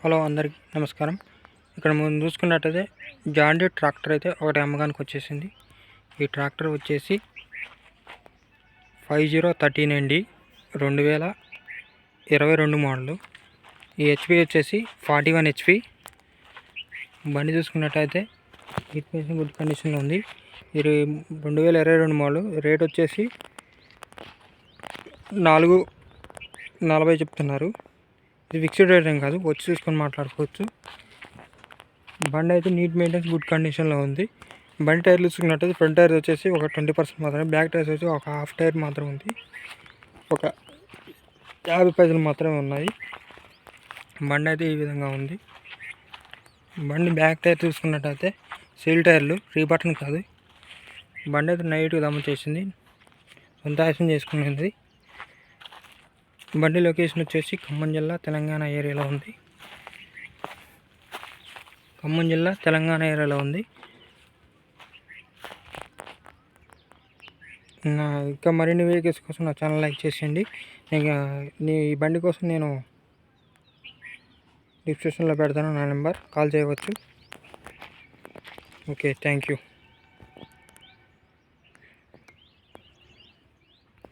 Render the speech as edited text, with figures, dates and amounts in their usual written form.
Hello అందరికీ నమస్కారం. ఇక్కడ మనం చూసుకున్నట్టయితే జాన్ డీర్ ట్రాక్టర్ అయితే ఒకటి అమ్మకానికి వచ్చేసింది. ఈ ట్రాక్టర్ వచ్చేసి 5013 అండి, 2022 మోడల్. ఈ హెచ్పి వచ్చేసి 41 హెచ్పి. బండి చూసుకున్నట్టయితే గుడ్ కండిషన్లో ఉంది. ఇది 2022 మోడల్. రేట్ వచ్చేసి 440 చెప్తున్నారు. ఇది ఫిక్స్డ్ రేట్ ఏం కాదు, వచ్చి చూసుకొని మాట్లాడుకోవచ్చు. బండి అయితే నీట్ మెయింటెనెన్స్, గుడ్ కండిషన్లో ఉంది. బండి టైర్లు చూసుకున్నట్టయితే ఫ్రంట్ టైర్ వచ్చేసి ఒక 20% మాత్రమే, బ్యాక్ టైర్స్ వచ్చి ఒక హాఫ్ టైర్ మాత్రం ఉంది. ఒక 50 పైసలు మాత్రమే ఉన్నాయి. బండి అయితే ఈ విధంగా ఉంది. బండి బ్యాక్ టైర్ చూసుకున్నట్టయితే సీల్ టైర్లు, రీబటన్ కాదు. బండి అయితే నైట్గా దమ్ము చేసింది, సొంత ఆయాసం చేసుకునేది. బండి లొకేషన్ వచ్చేసి ఖమ్మం జిల్లా తెలంగాణ ఏరియాలో ఉంది. ఇంకా మరిన్ని వెహికల్స్ కోసం నా ఛానల్ లైక్ చేసేయండి. ఈ బండి కోసం నేను డిస్క్రిప్షన్లో పెడతాను, నా నెంబర్ కాల్ చేయవచ్చు. Okay, thank you.